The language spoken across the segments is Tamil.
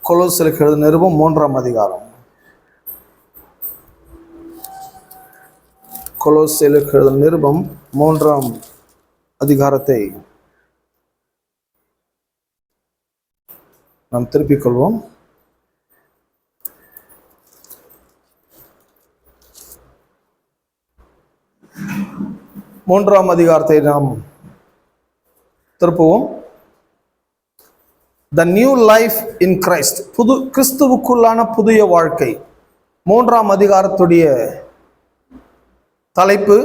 கொலோசியருக்கு எழுதின நிருபம் 3ஆம் அதிகாரம். கொலோசியருக்கு எழுதின நிருபம் 3ஆம் அதிகாரத்தை நாம் திருப்பிக் கொள்வோம். மூன்றாம் அதிகாரத்தை நாம் திருப்புவோம். The new life in Christ, கிறிஸ்துவுக்குள்ளான புதிய வாழ்க்கை. 3ஆம் அதிகாரத்துடைய தலைப்பு,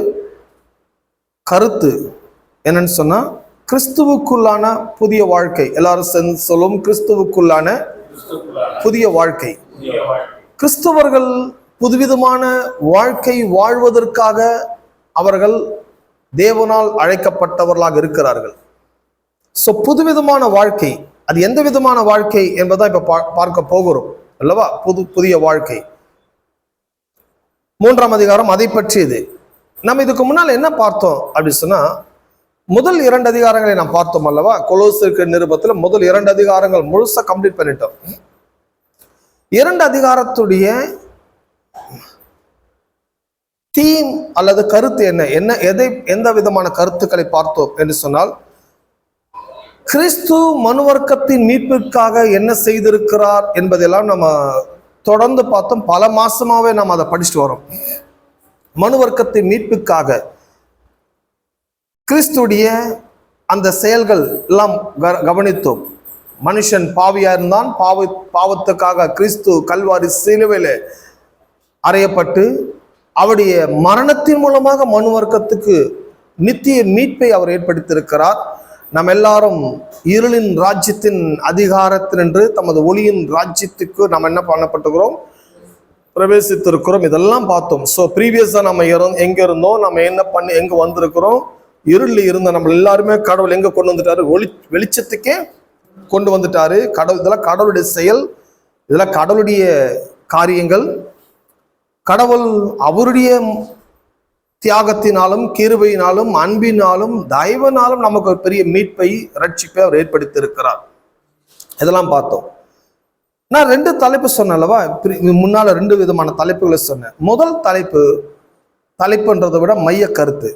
கருத்து என்னன்னு சொன்னா கிறிஸ்துவுக்குள்ளான புதிய வாழ்க்கை. எல்லாரும் சொல்லும், கிறிஸ்துவுக்குள்ளான புதிய வாழ்க்கை. கிறிஸ்தவர்கள் புதுவிதமான வாழ்க்கை வாழ்வதற்காக அவர்கள் தேவனால் அழைக்கப்பட்டவர்களாக இருக்கிறார்கள். ஸோ புதுவிதமான வாழ்க்கை, அது எந்த விதமான வாழ்க்கை என்பதை இப்ப பார்க்க போகிறோம் அல்லவா? புதிய வாழ்க்கை 3ஆம் அதிகாரம் அதை பற்றியது. நம்ம இதுக்கு முன்னால் என்ன பார்த்தோம் அப்படின்னு சொன்னா, முதல் 2 அதிகாரங்களை நாம் பார்த்தோம் அல்லவா? கொலோசியருக்கு நிருபத்துல முதல் 2 அதிகாரங்கள் முழுசா கம்ப்ளீட் பண்ணிட்டோம். 2 அதிகாரத்துடைய தீம் அல்லது கருத்து எந்த விதமான கருத்துக்களை பார்த்தோம் என்று சொன்னால், கிறிஸ்து மனுவர்க்கத்தின் மீட்பிற்காக என்ன செய்திருக்கிறார் என்பதெல்லாம் நம்ம தொடர்ந்து பார்த்தோம். பல மாசமாவே நாம் அதை படிச்சுட்டு வரோம். மனுவர்க்கத்தின் மீட்புக்காக கிறிஸ்துடைய அந்த செயல்கள் எல்லாம் கவனித்தோம். மனுஷன் பாவியா இருந்தான், பாவத்துக்காக கிறிஸ்து கல்வாரி சிலுவையில அறையப்பட்டு அவருடைய மரணத்தின் மூலமாக மனுவர்க்கத்துக்கு நித்திய மீட்பை அவர் ஏற்படுத்தியிருக்கிறார். நாம் எல்லாரும் இருளின் ராஜ்யத்தின் அதிகாரத்தினின்று தமது ஒளியின் ராஜ்யத்துக்கு நாம் என்ன பண்ணப்பட்டுக்கிறோம்? பிரவேசித்திருக்கிறோம். இதெல்லாம் பார்த்தோம். ஸோ ப்ரீவியஸாக நம்ம எங்க இருந்தோம், நம்ம என்ன பண்ணி எங்க வந்திருக்கிறோம்? இருளில் இருந்த நம்ம எல்லாருமே கடவுள் எங்க கொண்டு வந்துட்டாரு? வெளிச்சத்துக்கே கொண்டு வந்துட்டாரு. இதெல்லாம் கடவுளுடைய செயல், இதெல்லாம் கடவுளுடைய காரியங்கள். கடவுள் அவருடைய தியாகத்தினாலும் கிருபையினாலும் அன்பினாலும் தயவினாலும் நமக்கு ஒரு பெரிய மீட்பை ரட்சிப்பை அவர் ஏற்படுத்தி இருக்கிறார். இதெல்லாம் பார்த்தோம். நான் 2 தலைப்பு சொன்னேன்லவா? முன்னால 2 விதமான தலைப்புகளை சொன்னேன். முதல் தலைப்புன்றதை விட மைய கருத்து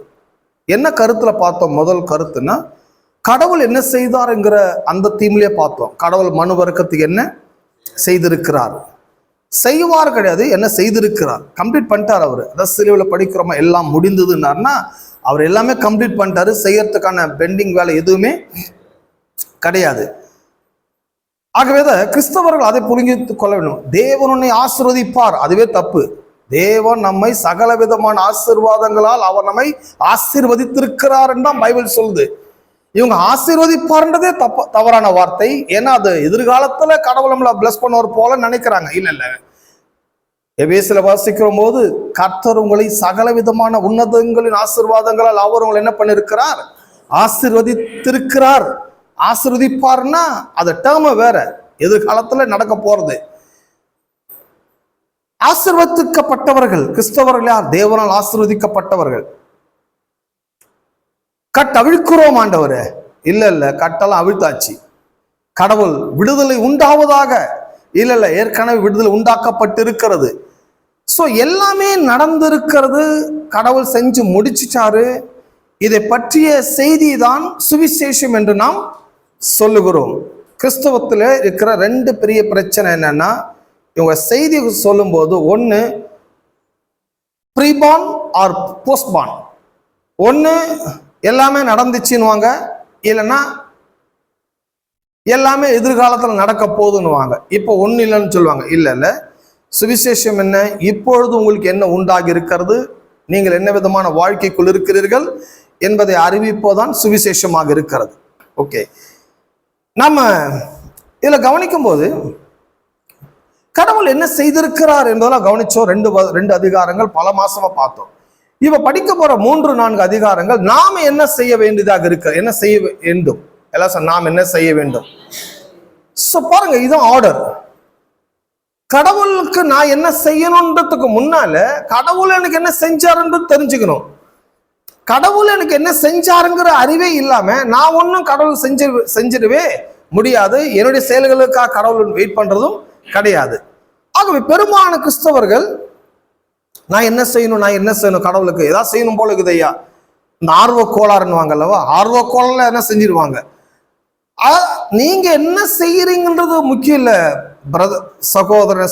என்ன கருத்துல பார்த்தோம்? முதல் கருத்துன்னா, கடவுள் என்ன செய்தாருங்கிற அந்த தீம்லயே பார்த்தோம். கடவுள் மனு வர்க்கத்துக்கு என்ன செய்திருக்கிறார், செய்வார் கிடையாது, என்ன செய்திருக்கிறார், கம்ப்ளீட் பண்ணிட்டார் அவர். அதாவது சிலுவையில் படிக்கிறோமா எல்லாம் முடிந்ததுன்னாருன்னா அவர் எல்லாமே கம்ப்ளீட் பண்ணிட்டாரு. செய்யறதுக்கான பெண்டிங் வேலை எதுவுமே கிடையாது. ஆகவே கிறிஸ்தவர்கள் அதை புரிந்து கொள்ள வேண்டும். தேவன் உன்னை ஆசீர்வதிப்பார், அதுவே தப்பு. தேவன் நம்மை சகல விதமான ஆசீர்வாதங்களால் அவர் நம்மை ஆசீர்வதித்திருக்கிறார் தான் பைபிள் சொல்லுது. இவங்க ஆசீர்வதிப்பார்ன்றதே தவறான வார்த்தை. ஏன்னா அது எதிர்காலத்துல கடவுள் நம்மளை பிளஸ் பண்ணுவார் போல நினைக்கிறாங்க. இல்ல, எபேசில வாசிக்கிற போது, கர்த்தர் உங்களை சகல விதமான உன்னதங்களின் ஆசீர்வாதங்களால் அவர் உங்களை என்ன பண்ணிருக்கிறார்? ஆசீர்வதித்திருக்கிறார். ஆசீர்வதிப்பார்னா அது டேர்ம் வேற, எதிர்காலத்துல நடக்க போறது. ஆசீர்வதிக்கப்பட்டவர்கள் கிறிஸ்தவர்கள் யார்? தேவனால் ஆசீர்வதிக்கப்பட்டவர்கள். அவிழ்க்கிறோம் ஆண்டவரே? இல்ல, கட்டெல்லாம் அவிழ்த்தாச்சு. கடவுள் விடுதலை உண்டாவதாக? இல்ல, ஏற்கனவே விடுதலை உண்டாக்கப்பட்டிருக்கிறது. சோ எல்லாமே நடந்திருக்கிறது, கடவுள் செஞ்சு முடிச்சிட்டாரு. இதை பற்றிய செய்தி தான் சுவிசேஷம் என்று நாம் சொல்லுகிறோம். கிறிஸ்தவத்தில் இருக்கிற 2 பெரிய பிரச்சனை என்னன்னா, இவங்க செய்தி சொல்லும் போது ஒன்னு ப்ரீபார்ன் ஆர் போஸ்ட்பார்ன். ஒன்னு எல்லாமே நடந்துச்சுன்னுவாங்க, இல்லைன்னா எல்லாமே எதிர்காலத்தில் நடக்க போகுதுன்னுவாங்க. இப்போ ஒண்ணு இல்லைன்னு சொல்லுவாங்க. இல்ல, சுவிசேஷம் என்ன, இப்பொழுது உங்களுக்கு என்ன உண்டாகி இருக்கிறது, நீங்கள் என்ன விதமான வாழ்க்கைக்குள் இருக்கிறீர்கள் என்பதை அறிவிப்போதான் சுவிசேஷமாக இருக்கிறது. ஓகே, நம்ம இதுல கவனிக்கும் போது கடவுள் என்ன செய்திருக்கிறார் என்பதெல்லாம் கவனிச்சோம். 2 அதிகாரங்கள் பல மாசமா பார்த்தோம். இப்ப படிக்க போற 3-4 அதிகாரங்கள் நாம என்ன செய்ய வேண்டியதாக இருக்கு, என்ன செய்ய வேண்டும், எல்லாம் நாம் என்ன செய்ய வேண்டும். பாருங்க, இதுதான் ஆர்டர். கடவுளுக்கு நான் என்ன செய்யணும்ன்றதுக்கு முன்னால கடவுள் எனக்கு என்ன செஞ்சாருன்றது தெரிஞ்சுக்கணும். கடவுள் எனக்கு என்ன செஞ்சாருங்கிற அறிவே இல்லாம நான் ஒன்னும் கடவுள் செஞ்சிடவே முடியாது. என்னுடைய செயல்களுக்காக கடவுள் வெயிட் பண்றதும் கிடையாது. ஆகவே பெரும்பாலான கிறிஸ்தவர்கள் நான் என்ன செய்யணும் கடவுளுக்கு ஏதாவது செய்யணும் போல இருக்குது ஐயா, இந்த ஆர்வ கோளாறுன்னு அல்லவா, ஆர்வ கோளாறுல என்ன செஞ்சிருவாங்க. நீங்க என்ன செய்யறீங்கன்றது முக்கியம் இல்ல பிரதர்,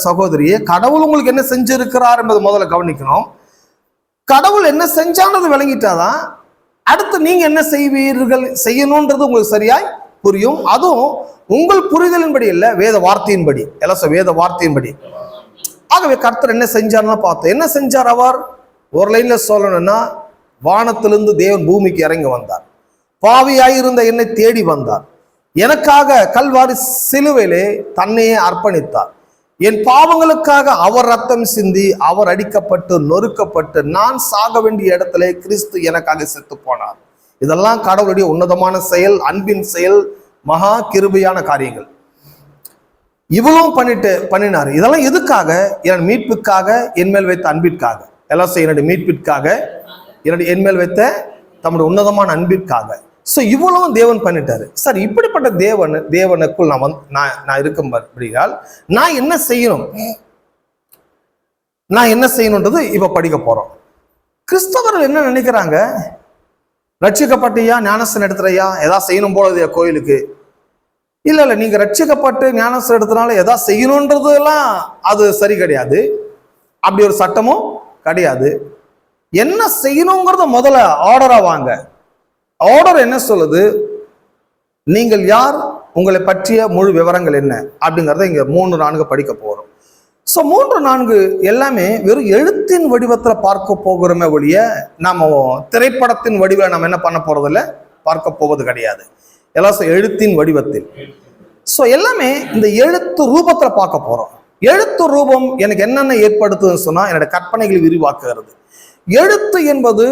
சகோதரியே. கடவுள் உங்களுக்கு என்ன செஞ்சிருக்கிறார் என்பது முதல்ல கவனிக்கணும். கடவுள் என்ன செஞ்சானது விளங்கிட்டாதான் அடுத்து நீங்க என்ன செய்யணும்ன்றது உங்களுக்கு சரியாய் புரியும். அதுவும் உங்கள் புரிதலின்படி இல்ல, வேத வார்த்தையின்படி. எல்லாம் வேத வார்த்தையின்படி. ஆகவே கர்த்தர் என்ன செஞ்சார்னா பார்த்தோம். என்ன செஞ்சார் அவர்? ஒரு லைன்ல சொல்லணும்னா, வானத்திலிருந்து தேவன் பூமிக்கு இறங்கி வந்தார். பாவியாயிருந்த என்னை தேடி வந்தார். எனக்காக கல்வாரி சிலுவையிலே தன்னையே அர்ப்பணித்தார். என் பாவங்களுக்காக அவர் ரத்தம் சிந்தி, அவர் அடிக்கப்பட்டு நொறுக்கப்பட்டு நான் சாக வேண்டிய இடத்துல கிறிஸ்து எனக்காக செத்து போனார். இதெல்லாம் கடவுளுடைய உன்னதமான செயல், அன்பின் செயல், மகா கிருபையான காரியங்கள். இவ்வளவும் பண்ணினார். இதெல்லாம் எதுக்காக? என் மீட்புக்காக, என்மேல் வைத்த அன்பிற்காக. எல்லாம் என்னுடைய மீட்பிற்காக, என் மேல் வைத்த தம்முடைய உன்னதமான அன்பிற்காக. ஸோ இவ்வளவும் தேவன் பண்ணிட்டாரு. சார், இப்படிப்பட்ட தேவனுக்குள் நான் இருக்கும்படியால் நான் என்ன செய்யணும், இப்ப படிக்க போறோம். கிறிஸ்தவர்கள் என்ன நினைக்கிறாங்க? ரட்சிக்கப்பட்டியா, ஞானஸ்தானம் எடுத்துறையா, ஏதாவது செய்யணும் போல கோயிலுக்கு. இல்ல, நீங்க ரட்சிக்கப்பட்டு ஞானஸ்தானம் எடுத்தனால ஏதாவது செய்யணும்ன்றது எல்லாம் அது சரி கிடையாது. அப்படி ஒரு சட்டமும் கிடையாது. என்ன செய்யணுங்கிறத முதல்ல ஆர்டரா வாங்க. ஆர்டர் என்ன சொல்லுது? நீங்கள் யார், உங்களை பற்றிய முழு விவரங்கள் என்ன அப்படிங்கிறத இங்க 3-4 படிக்க போறோம். ஸோ 3-4 எல்லாமே வெறும் எழுத்தின் வடிவத்தில் பார்க்க போகிறோமே ஒழிய நம்ம திரைப்படத்தின் வடிவில் நம்ம என்ன பண்ண போறதில்ல, பார்க்க போவது கிடையாது. எல்லாம் எழுத்தின் வடிவத்தில். ஸோ எல்லாமே இந்த எழுத்து ரூபத்தில் பார்க்க போறோம். எழுத்து ரூபம் எனக்கு என்னென்ன ஏற்படுத்துதுன்னு சொன்னா, என்னோட கற்பனைகளை விரிவாக்குகிறது. எழுத்து என்பது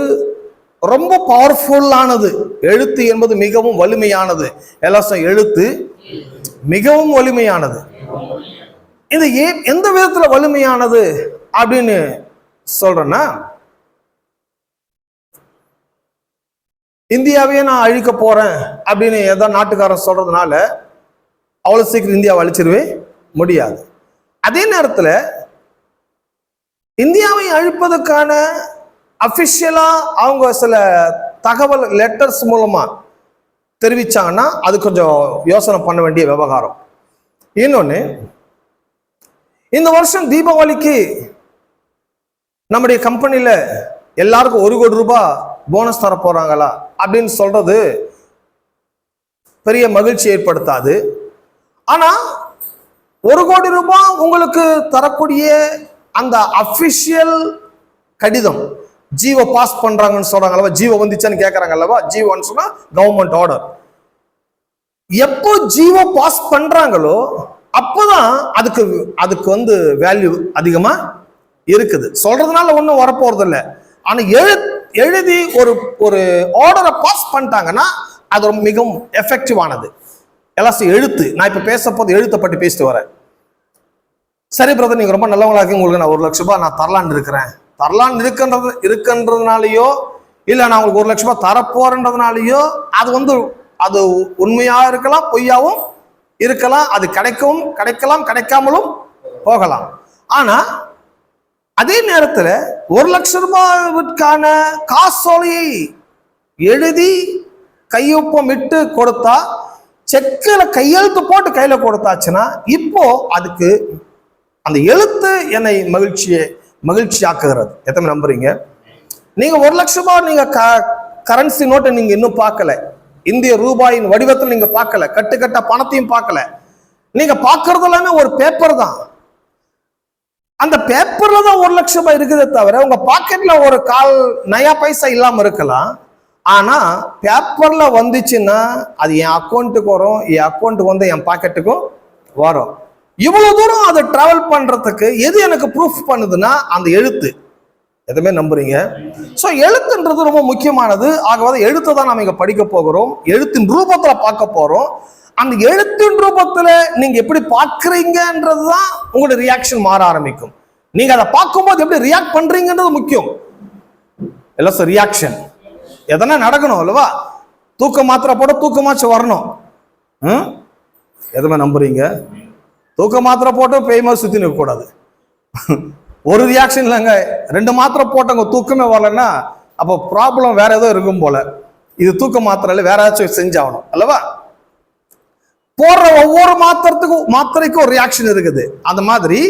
ரொம்ப பவர்ஃபுல்லானது. எழுத்து என்பது மிகவும் வலிமையானது. எல்லாம் எழுத்து மிகவும் வலிமையானது. இது எந்த விதத்துல வலிமையானது அப்படின்னு சொல்றேன்னா, இந்தியாவையே நான் அழிக்க போறேன் அப்படின்னு ஏதாவது நாட்டுக்காரன் சொல்றதுனால அவ்வளவு சீக்கிரம் இந்தியாவை அழிச்சிடவே முடியாது. அதே நேரத்துல இந்தியாவை அழிப்பதற்கான அபிஷியலா அவங்க சில தகவல் லெட்டர்ஸ் மூலமா தெரிவிச்சாங்கன்னா அது கொஞ்சம் யோசனை பண்ண வேண்டிய விவகாரம். இன்னொன்னு, இந்த வருஷம் தீபாவளிக்கு நம்முடைய கம்பெனியில எல்லாருக்கும் 1 கோடி ரூபாய் போனஸ் தர போறாங்களா அப்படின்னு சொல்றது பெரிய மகிழ்ச்சி ஏற்படுத்தாது. ஆனா 1 கோடி ரூபாய் உங்களுக்கு தரக்கூடிய அந்த அபிஷியல் கடிதம், ஜீவோ பாஸ் பண்றாங்கன்னு சொல்றாங்க, ஜீவோ வந்துச்சான்னு கேட்கறாங்க அல்லவா. ஜீவோன்னு சொன்னா கவர்மெண்ட் ஆர்டர். எப்போ ஜீவோ பாஸ் பண்றாங்களோ அப்போதான் அதுக்கு வேல்யூ அதிகமா இருக்குது. சொல்றதுனால ஒன்றும் வரப்போறது இல்லை. ஆனா எழுதி ஒரு ஆர்டரை பாஸ் பண்ணிட்டாங்கன்னா அது மிகவும் எஃபெக்டிவானது. எல்லாம் எழுத்து. நான் இப்ப பேச போது எழுத்தை பற்றி பேசிட்டு வரேன். சரி பிரதர், நீங்க ரொம்ப நல்லவங்களா இருக்கு, உங்களுக்கு நான் 1 லட்சம் ரூபாய் நான் தரலான்னு இருக்கிறேன். தரலான்னு இருக்கின்றதுனாலயோ இல்ல நான் உங்களுக்கு 1 லட்சம் ரூபாய் தரப்போறதுனாலயோ அது உண்மையா இருக்கலாம், பொய்யாவும் இருக்கலாம். அது கிடைக்கலாம், கிடைக்காமலும் போகலாம். ஆனா அதே நேரத்துல 1 லட்சம் ரூபாய்க்கான காசோலையை எழுதி கையொப்பம் இட்டு கொடுத்தா, செக்கில கையெழுத்து போட்டு கையில கொடுத்தாச்சுன்னா, இப்போ அதுக்கு அந்த எழுத்து என்னை மகிழ்ச்சியாக்குகிறது. எத்தனை நம்புறீங்க? நீங்க 1 லட்சம் ரூபாய் நீங்க கரன்சி நோட்டை நீங்க இன்னும் பார்க்கல, இந்திய ரூபாயின் வடிவத்தில் நீங்க பார்க்கல, கட்டுக்கட்ட பணத்தையும் பார்க்கல. நீங்க பார்க்கறது எல்லாமே ஒரு பேப்பர் தான். அந்த பேப்பர்ல தான் 1 லட்சம் ரூபாய் இருக்குதே தவிர உங்க பாக்கெட்ல ஒரு 1/4 நயா பைசா இல்லாம இருக்கலாம். ஆனா பேப்பர்ல வந்துச்சுன்னா அது என் அக்கௌண்ட்டுக்கு வரும், என் அக்கௌண்ட்டுக்கு என் பாக்கெட்டுக்கும் வரும். இவ்வளவு தூரம் அதை டிராவல் பண்றதுக்கு எது எனக்கு ப்ரூஃப் பண்ணுதுன்னா அந்த எழுத்து. எதுவுமே நம்புறீங்க? ஸோ எழுத்துன்றது ரொம்ப முக்கியமானது. ஆகவே எழுத்தை தான் நாம இங்க படிக்க போகிறோம். எழுத்தின் ரூபத்துல பார்க்க போறோம். அந்த எழுத்தின் ரூபத்துல நீங்க எப்படி பார்க்கறீங்கன்றதுதான் உங்களுடைய ரியாக்ஷன் மாற ஆரம்பிக்கும். நீங்க அதை பார்க்கும்போது எப்படி ரியாக்ட் பண்றீங்கன்றது முக்கியம். எல்லாம் ரியாக்ஷன் எதனா நடக்கணும் அல்லவா? தூக்க மாத்திரை போட தூக்கமாச்சு வரணும். எதுவுமே நம்புறீங்க? தூக்க மாத்திரை போட்டு பேய் மாதிரி சுற்றி நிற்கக்கூடாது. ஒரு ரியாக்ஷன் இல்லைங்க, 2 மாத்திரை போட்டவங்க தூக்கமே வரலன்னா அப்போ ப்ராப்ளம் வேற ஏதோ இருக்கும் போல. இது தூக்க மாத்திரையில வேற ஏதாச்சும் செஞ்சாகணும் அல்லவா? போடுற ஒவ்வொரு மாத்திரைக்கும் ஒரு ரியாக்ஷன் இருக்குது. அந்த மாதிரி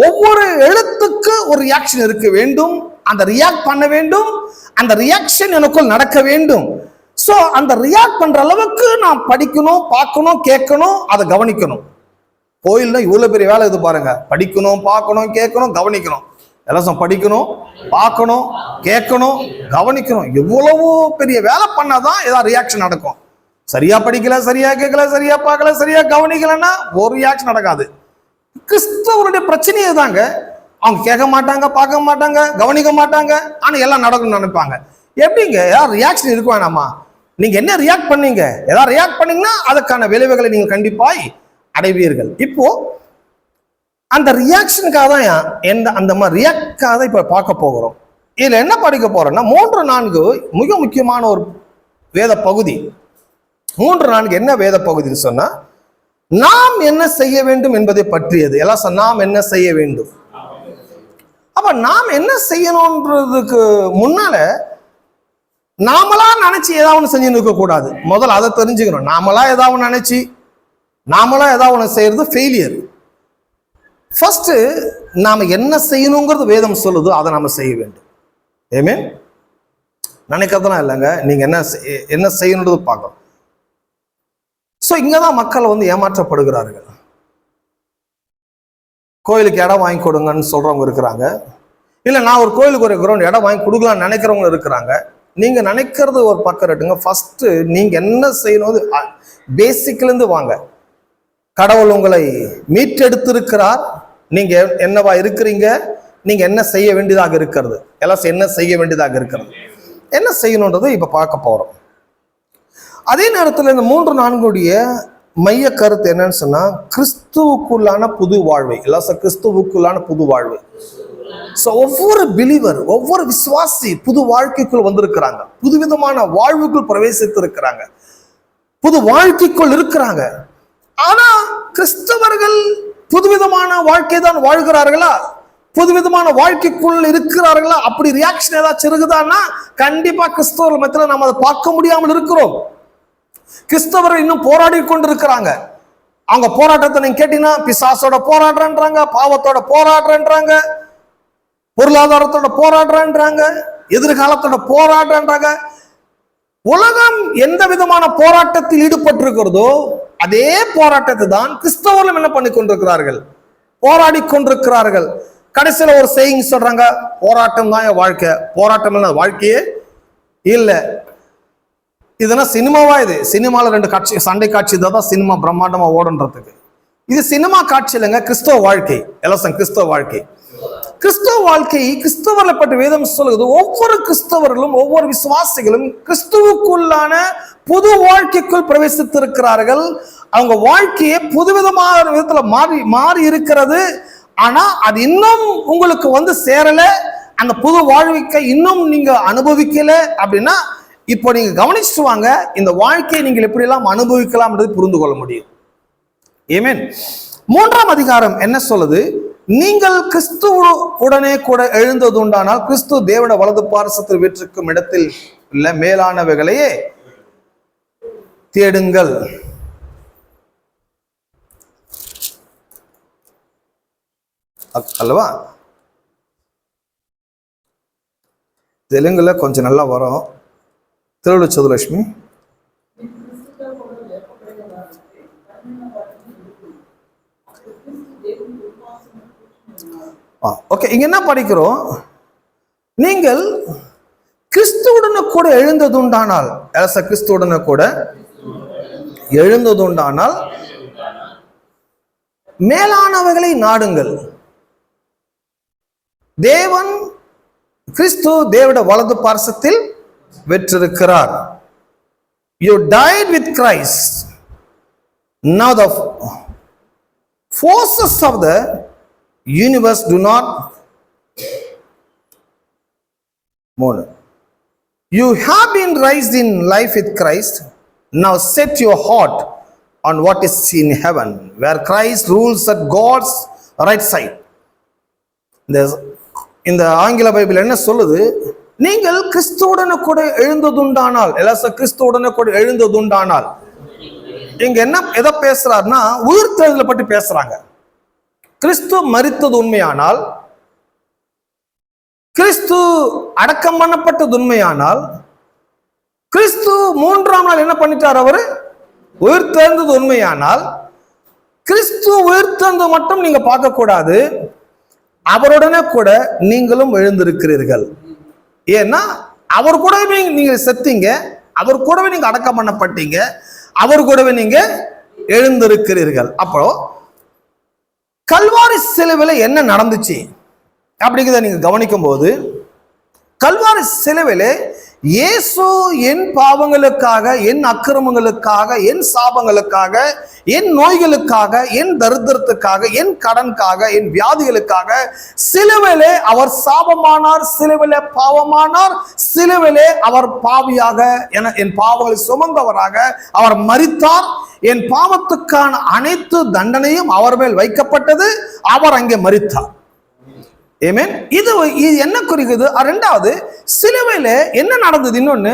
ஒவ்வொரு எழுத்துக்கு ஒரு ரியாக்ஷன் இருக்க வேண்டும். அந்த ரியாக்ட் பண்ண வேண்டும். அந்த ரியாக்ஷன் எனக்குள் நடக்க வேண்டும். சோ அந்த ரியாக்ட் பண்ற அளவுக்கு நான் படிக்கணும், பார்க்கணும், கேட்கணும், அதை கவனிக்கணும். கோயில்ல இவ்வளவு பெரிய வேலை இது பாருங்க. படிக்கணும், பார்க்கணும், கேட்கணும், கவனிக்கணும். எல்லாம் படிக்கணும், பார்க்கணும், கேட்கணும், கவனிக்கணும். எவ்வளவு பெரிய வேலை பண்ணாதான் ஏதாவது ரியாக்ஷன் நடக்கும். சரியா படிக்கல, சரியா கேட்கல, சரியா பார்க்கல, சரியா கவனிக்கலன்னா ஒரு ரியாக்ஷன் நடக்காது. கிறிஸ்தவருடைய பிரச்சனையே தாங்க. அவங்க கேட்க மாட்டாங்க, பார்க்க மாட்டாங்க, கவனிக்க மாட்டாங்க, ஆனா எல்லாம் நடக்கும்னு நினைப்பாங்க. எப்படிங்க ஏதாவது ரியாக்ஷன் இருக்க வேணாமா? நீங்க என்ன ரியாக்ட் பண்ணீங்க? ஏதாவது ரியாக்ட் பண்ணீங்கன்னா அதுக்கான விளைவுகளை நீங்க கண்டிப்பாய் அடைவீர்கள். இப்போ அந்த ரியாக்ஷனுக்காக தான் அந்த மாதிரி ரியாக்டாக தான் இப்ப பார்க்க போகிறோம். இதுல என்ன படிக்க போறோம்னா 3-4 மிக முக்கியமான ஒரு வேத பகுதி. 3-4 என்ன வேத பகுதின்னு சொன்னா, நாம் என்ன செய்ய வேண்டும் என்பதை பற்றியது. எல்லாம் நாம் என்ன செய்ய வேண்டும். அப்ப நாம் என்ன செய்யணும்ன்றதுக்கு முன்னால நாமளா நினைச்சு ஏதாவது ஒன்று செஞ்சு நிற்க கூடாது. முதல்ல அதை தெரிஞ்சுக்கணும். நாமளா ஏதாவது நினைச்சு நாமளா ஏதாவது ஒன்று செய்யறது ஃபெயிலியர். ஃபர்ஸ்ட் நாம என்ன செய்யணுங்கிறது வேதம் சொல்லுதோ அதை நாம செய்ய வேண்டும். ஆமென். நினைக்கிறதுலாம் இல்லைங்க, நீங்க என்ன செய்யணுன்றது பார்க்கணும். ஸோ இங்கதான் மக்கள் ஏமாற்றப்படுகிறார்கள். கோயிலுக்கு இடம் வாங்கி கொடுங்கன்னு சொல்றவங்க இருக்கிறாங்க. இல்லை நான் ஒரு கோயிலுக்கு ஒரு கிரவுண்ட் இடம் வாங்கி கொடுக்கலாம்னு நினைக்கிறவங்க இருக்கிறாங்க. நீங்க நினைக்கிறது ஒரு பக்கம் இருக்கட்டுங்க. ஃபர்ஸ்ட் நீங்க என்ன செய்யணும் பேசிக்லேருந்து வாங்க. கடவுள் உங்களை மீட்டெடுத்திருக்கிறார். நீங்க என்னவா இருக்கிறீங்க, நீங்க என்ன செய்ய வேண்டியதாக இருக்கிறது, எல்லாம் என்ன செய்ய வேண்டியதாக இருக்கிறது, என்ன செய்யணுன்றதை இப்ப பார்க்க போறோம். அதே நேரத்தில் இந்த 3-4 மைய கருத்து என்னன்னு சொன்னா, கிறிஸ்துவுக்குள்ளான புது வாழ்வை. எல்லாம் கிறிஸ்துவுக்குள்ளான புது வாழ்வை. ஒவ்வொரு பிலீவர், ஒவ்வொரு விசுவாசி புது வாழ்க்கைக்குள் வந்திருக்கிறாங்க. புதுவிதமான வாழ்வுக்குள் பிரவேசித்து இருக்கிறாங்க, புது வாழ்க்கைக்குள் இருக்கிறாங்க. ஆனா கிறிஸ்தவர்கள் புதுவிதமான வாழ்க்கை தான் வாழ்கிறார்களா, புதுவிதமான வாழ்க்கைக்குள் இருக்கிறார்களா? அப்படி ரியாக்ஷன் ஏதாச்சும் இருக்குதான்னா கண்டிப்பா கிறிஸ்தவர்கள் மத்தியில நாம் அதை பார்க்க முடியாமல் இருக்கிறோம். கிறிஸ்தவர்கள் இன்னும் போராடி கொண்டிருக்கிறாங்க. அவங்க போராட்டத்தை நீங்க கேட்டீங்கன்னா பிசாசோட போராடுறேன்றாங்க, பாவத்தோட போராடுறேன்றாங்க, பொருளாதாரத்தோட போராடுறேன்றாங்க, எதிர்காலத்தோட போராடுறேன்றாங்க. உலகம் எந்த விதமான போராட்டத்தில் ஈடுபட்டிருக்கிறதோ அதே போராட்டத்தை தான் கிறிஸ்தவர்களும் என்ன பண்ணி கொண்டிருக்கிறார்கள், போராடி கொண்டிருக்கிறார்கள். கடைசியில ஒரு செய்திங் சொல்றாங்க, போராட்டம் தான் என் வாழ்க்கை. போராட்டம் இல்ல வாழ்க்கையே இல்லை. இதெல்லாம் சினிமாவா? இது சினிமால 2 காட்சி, சண்டை காட்சி தான் சினிமா பிரம்மாண்டமா ஓடுன்றதுக்கு. இது சினிமா காட்சி இல்லைங்க, கிறிஸ்தவ வாழ்க்கை. எல்லாம் கிறிஸ்தவ வாழ்க்கை. கிறிஸ்தவ வாழ்க்கை, கிறிஸ்தவர்களை பற்றி வேதம் சொல்லுது. ஒவ்வொரு கிறிஸ்தவர்களும், ஒவ்வொரு விசுவாசிகளும் கிறிஸ்துவுக்குள்ளான புது வாழ்க்கைக்குள் பிரவேசித்திருக்கிறார்கள். அவங்க வாழ்க்கையை புதுவிதமான விதத்துல மாறி இருக்கிறது. ஆனா அது இன்னும் உங்களுக்கு சேரல. அந்த புது வாழ்க்கை இன்னும் நீங்க அனுபவிக்கல அப்படின்னா இப்போ நீங்க கவனிச்சுட்டு வாங்க, இந்த வாழ்க்கையை நீங்கள் எப்படி எல்லாம் அனுபவிக்கலாம் என்றது புரிந்து கொள்ள முடியும். ஆமென். 3ஆம் அதிகாரம் என்ன சொல்லுது? நீங்கள் கிறிஸ்துவுடனே கூட எழுந்தது உண்டானால் கிறிஸ்து தேவனுடைய வலது பார்சத்தில் வீற்றிருக்கும் இடத்தில் உள்ள மேலானவைகளையே தேடுங்கள். அல்லவா? தெலுங்குல கொஞ்சம் நல்லா வரும். திருவள்ளு சதுலட்சுமி. ஓகே, இங்க என்ன படிக்கிறோம்? நீங்கள் கிறிஸ்துவுடனே கூட எழுந்ததுண்டானால், கிறிஸ்துவுடனே கூட எழுந்ததுண்டானால் மேலானவைகளை நாடுங்கள். தேவன், கிறிஸ்து தேவனுடைய வலது பார்சத்தில் வெற்றிருக்கிறார். You died with Christ. Now the forces of the universe do not move. You have been raised in life with Christ. Now set your heart on what is in heaven, where Christ rules at God's right side. இந்த ஆங்கில பைபிள் என்ன சொல்லுது? நீங்கள் கிறிஸ்துவுடனே கூட எழுந்ததுண்டானால், கிறிஸ்துவுடனே கூட எழுந்ததுண்டானால், இங்க என்ன எதை பேசுறாருன்னா உயிர்த்தெழுதலை பற்றி பேசுறாங்க. கிறிஸ்து மரித்தது உண்மையானால், கிறிஸ்து அடக்கம் பண்ணப்பட்டது உண்மையானால், கிறிஸ்து 3ஆம் நாள் என்ன பண்ணிட்டார்? அவரு உயிர்த்தெழுந்தது உண்மையானால், கிறிஸ்து உயிர்த்தெழுந்தது மட்டும் நீங்க பார்க்க கூடாது, அவருடனே கூட நீங்களும் எழுந்திருக்கிறீர்கள். ஏன்னா அவர் கூடவே நீங்க செத்தீங்க, அவர் கூடவே நீங்க அடக்கம் பண்ணப்பட்டீங்க, அவர் கூடவே நீங்க எழுந்திருக்கிறீர்கள். அப்போ கல்வாரி சிலுவையில் என்ன நடந்துச்சு அப்படிங்கிறத நீங்க கவனிக்கும் போது, கல்வாரி சிலுவையில் இயேசு என் பாவங்களுக்காக, என் அக்கிரமங்களுக்காக, என் சாபங்களுக்காக, என் நோய்களுக்காக, என் தரித்திரத்துக்காக, என் கடனுக்காக, என் வியாதிகளுக்காக சிலுவையிலே அவர் சாபமானார், சிலுவையிலே பாவமானார், சிலுவையிலே அவர் பாவியாக என் பாவங்களை சுமந்தவராக அவர் மரித்தார். என் பாவத்துக்கான அனைத்து தண்டனையும் அவர் மேல் வைக்கப்பட்டது, அவர் அங்கே மரித்தார். ஆமென். இது என்ன குறிக்குது? இரண்டாவது, சிலுவையில என்ன நடந்தது? இன்னொன்னு,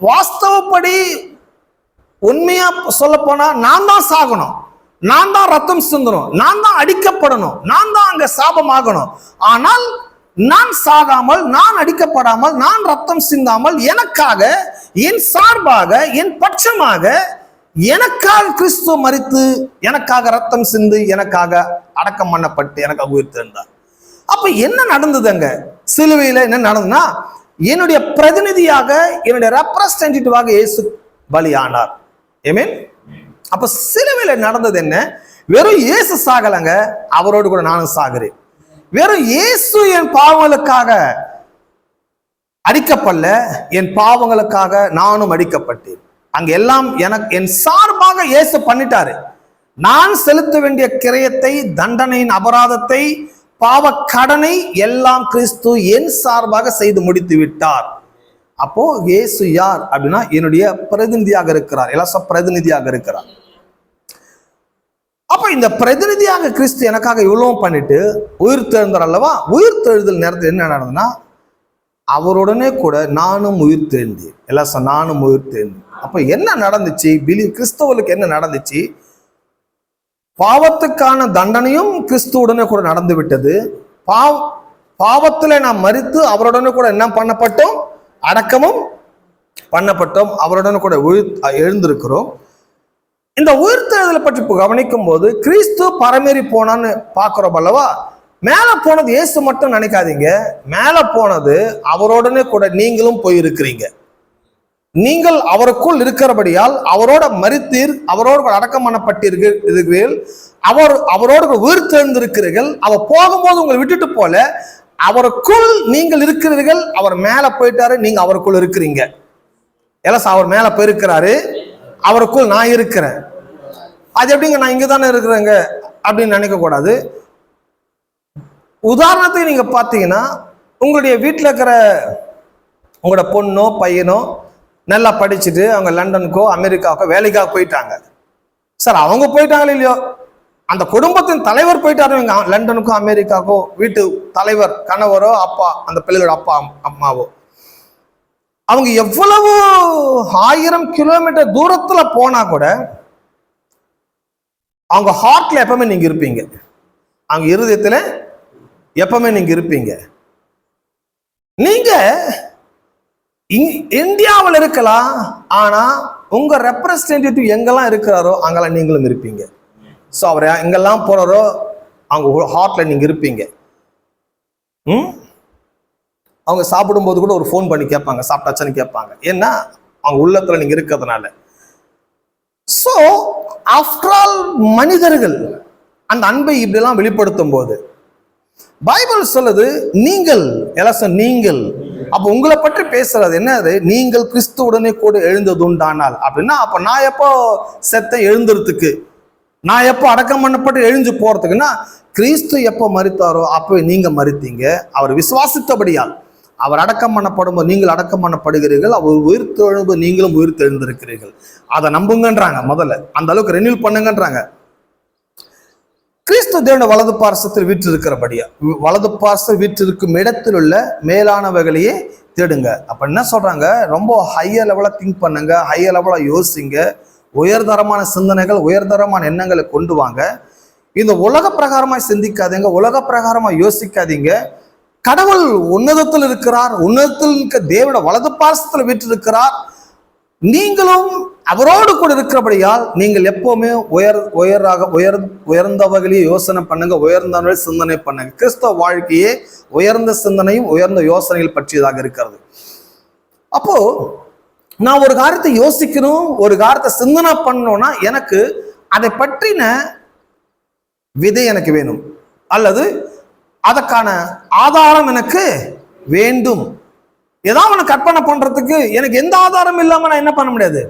வாஸ்தவப்படி உண்மையா சொல்ல போனா நான் தான் சாகணும், நான் தான் ரத்தம் சிந்தணும், நான் தான் அடிக்கப்படணும், நான் தான் அங்க சாபமாகணும். ஆனால் நான் சாகாமல், நான் அடிக்கப்படாமல், நான் ரத்தம் சிந்தாமல், எனக்காக, என் சார்பாக, என் பட்சமாக, எனக்காக கிறிஸ்து மரித்து, எனக்காக ரத்தம் சிந்து, எனக்காக அடக்கம் பண்ணப்பட்டு, எனக்காக உயிர்த்தெழுந்தார். அப்ப என்ன நடந்தது அங்க சிலுவையில? என்ன நடந்ததுன்னா, என்னுடைய பிரதிநிதியாக, என்னுடைய ரெப்ரசன்டேட்டிவாக இயேசு பலியானார். ஆமென். அப்ப சிலுவையில நடந்தது என்ன? வெறும் இயேசு சாகலங்க, அவரோடு கூட நானும் சாகிறேன். வெறும் இயேசு என் பாவங்களுக்காக அடிக்கப்படல, என் பாவங்களுக்காக நானும் அடிக்கப்பட்டேன். அங்க எல்லாம் எனக்கு என் சார்பாக இயேசு பண்ணிட்டாரு. நான் செலுத்த வேண்டிய கிரயத்தை, தண்டனையின் அபராதத்தை, பாவ கடனை எல்லாம் கிறிஸ்து என் சார்பாக செய்து முடித்து விட்டார். அப்போ இயேசு யார் அப்படின்னா என்னுடைய பிரதிநிதியாக இருக்கிறார், எல்லாம் பிரதிநிதியாக இருக்கிறார். அப்ப இந்த பிரதிநிதியாக கிறிஸ்து எனக்காக இவ்வளவு பண்ணிட்டு உயிர்த்தெழுந்தார் அல்லவா? உயிர்த்தெழுதல் நேரத்தில் என்ன நடந்ததுன்னா, அவருடனே கூட நானும் உயிர்த்தெழுந்தேன், எல்லாம் நானும் உயிர்த்தெழுந்தேன். அப்ப என்ன நடந்துச்சு? கிறிஸ்தவர்களுக்கு என்ன நடந்துச்சு? பாவத்துக்கான தண்டனையும் கிறிஸ்துவுடனே கூட நடந்து விட்டது. பாவத்துல நாம் மரித்து அவருடனே கூட என்ன பண்ணப்பட்டோம்? அடக்கமும் பண்ணப்பட்டோம், அவருடனே கூட எழுந்திருக்கிறோம். இந்த உயிர்த்தெழுதலை பற்றி கவனிக்கும் போது, கிறிஸ்து பரமேறி போனான்னு பாக்குறோம் அல்லவா? மேல போனது இயேசு மட்டும் நினைக்காதீங்க, மேல போனது அவரோடனே கூட நீங்களும் போயிருக்கிறீங்க. நீங்கள் அவருக்குள் இருக்கிறபடியால் அவரோட மரித்தீர், அவரோடு அடக்கம் பண்ணப்பட்டிருக்கிறீர்கள், அவரோடு உயிர்த்தெழுந்திருக்கிறீர்கள். அவர் போகும்போது உங்களை விட்டுட்டு போல, அவருக்குள் நீங்கள் இருக்கிறீர்கள். அவர் மேல போயிட்டாரு, நீங்க அவருக்குள் இருக்கிறீங்க. எல்லாம் அவர் மேல போயிருக்கிறாரு, அவருக்குள் நான் இருக்கிறேன். அது எப்படிங்க நான் இங்க தானே இருக்கிறேங்க அப்படின்னு நினைக்க கூடாது. உதாரணத்துக்கு நீங்க பாத்தீங்கன்னா, உங்களுடைய வீட்டில் இருக்கிற உங்களோட பொண்ணோ பையனோ நல்லா படிச்சுட்டு அவங்க லண்டனுக்கோ அமெரிக்காவுக்கோ வேலைக்காக போயிட்டாங்க. சார் அவங்க போயிட்டாங்களோ இல்லையோ, அந்த குடும்பத்தின் தலைவர் போயிட்டாரு லண்டனுக்கோ அமெரிக்காக்கோ, வீட்டு தலைவர் கணவரோ அப்பா, அந்த பிள்ளைகளோட அப்பா அம்மாவோ, அவங்க எவ்வளவு 1000 கிலோமீட்டர் தூரத்துல போனா கூட அவங்க ஹார்ட்ல எப்பவுமே நீங்க இருப்பீங்க, அவங்க இருதயத்துல எப்பவுமே நீங்க இருப்பீங்க. நீங்க இந்தியாவில் இருக்கலாம், ஆனா உங்க ரெப்ரசன்டேட்டிவ் எங்கெல்லாம் இருக்கிறாரோ அங்கெல்லாம் நீங்களும் இருப்பீங்க. ஸோ அவர் எங்கெல்லாம் போறாரோ அவங்க ஹார்ட்ல நீங்க இருப்பீங்க. அவங்க சாப்பிடும்போது கூட ஒரு ஃபோன் பண்ணி கேட்பாங்க, சாப்பிட்டாச்சான்னு கேட்பாங்க. ஏன்னா அவங்க உள்ளத்துல நீங்க இருக்கிறதுனால. ஸோ ஆஃப்டர் ஆல் மனிதர்கள் அந்த அன்பை இப்படிலாம் வெளிப்படுத்தும் போது பைபிள் சொல்லுது நீங்கள், எல்லாம் நீங்கள். அப்ப உங்களை பற்றி பேசுறது என்னது? நீங்கள் கிறிஸ்துவுடனே கூட எழுந்ததுண்டானால் அப்படின்னா, அப்ப நான் எப்போ செத்த எழுந்துறதுக்கு, நான் எப்போ அடக்கம் பண்ணப்பட்டு எழுந்து போறதுக்குன்னா, கிறிஸ்து எப்போ மரித்தாரோ அப்போ நீங்க மரித்தீங்க. அவர் விசுவாசித்தபடியால், அவர் அடக்கம் பண்ணப்படும்போது நீங்கள் அடக்கம் பண்ணப்படுகிறீர்கள், அவர் உயிர்த்தெழும்போது நீங்களும் உயிர்த்தெழுந்திருக்கிறீர்கள். அதை நம்புங்கன்றாங்க. முதல்ல அந்த அளவுக்கு ரெனியூல் பண்ணுங்கன்றாங்க. கிறிஸ்து தேவனுடைய வலது பார்சத்தில் வீற்றிருக்கிறபடியா, வலது பார்சல் வீற்றிருக்கும் இடத்தில் உள்ள மேலானவைகளையே தேடுங்க. அப்ப என்ன சொல்றாங்க? ரொம்ப ஹையர் லெவலா திங்க் பண்ணுங்க, ஹையர் லெவலா யோசிங்க, உயர்தரமான சிந்தனைகள், உயர்தரமான எண்ணங்களை கொண்டு வாங்க. இந்த உலக பிரகாரமாய் சிந்திக்காதீங்க, உலக பிரகாரமாய் யோசிக்காதீங்க. கடவுள் உன்னதத்தில் இருக்கிறார், உன்னதத்தில் இருக்க தேவன வலது பார்சத்தில் வீற்றிருக்கிறார். நீங்களும் அவரோடு கூட இருக்கிறபடியால் நீங்கள் எப்பவுமே உயர்ந்தவர்களையே யோசனை பண்ணுங்க, உயர்ந்தவர்களே சிந்தனை பண்ணுங்க. கிறிஸ்தவ வாழ்க்கையே உயர்ந்த சிந்தனையும் உயர்ந்த யோசனைகள் பற்றியதாக இருக்கிறது. அப்போ நான் ஒரு காரியத்தை யோசிக்கணும், ஒரு காரியத்தை சிந்தனை பண்ணணும்னா எனக்கு அதை பற்றின விதை எனக்கு வேணும், அல்லது அதற்கான ஆதாரம் எனக்கு வேண்டும். ஏதாவது ஒன்று கற்பனை பண்றதுக்கு எனக்கு எந்த ஆதாரம் இல்லாம நான் என்ன பண்ண முடியாது,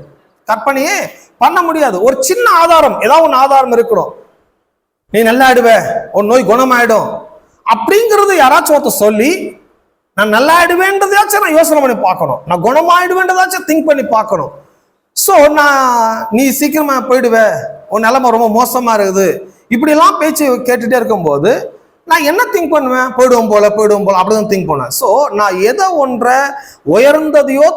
கற்பனையே பண்ண முடியாது. ஒரு சின்ன ஆதாரம், ஏதாவது ஒன்று ஆதாரம் இருக்கணும். நீ நல்லா ஆயிடுவ, உன் நோய் குணமாயிடும் அப்படிங்கிறது யாராச்சும் ஒருத்தர் சொல்லி நான் நல்லா ஆயிடுவேன்றதாச்சும் நான் யோசனை பண்ணி பார்க்கணும், நான் குணமாயிடுவேன்றதாச்சும் திங்க் பண்ணி பார்க்கணும். ஸோ நீ சீக்கிரமா போயிடுவ, உன் நிலைமை ரொம்ப மோசமா இருக்குது, இப்படிலாம் பேச்சு கேட்டுட்டே இருக்கும்போது நான் என்ன திங்க் பண்ணுவேன்? போயிடுவோம் போல அப்படிதான் திங்க் பண்ணுவேன். ஸோ நான் எதை ஒன்றை உயர்ந்ததையோ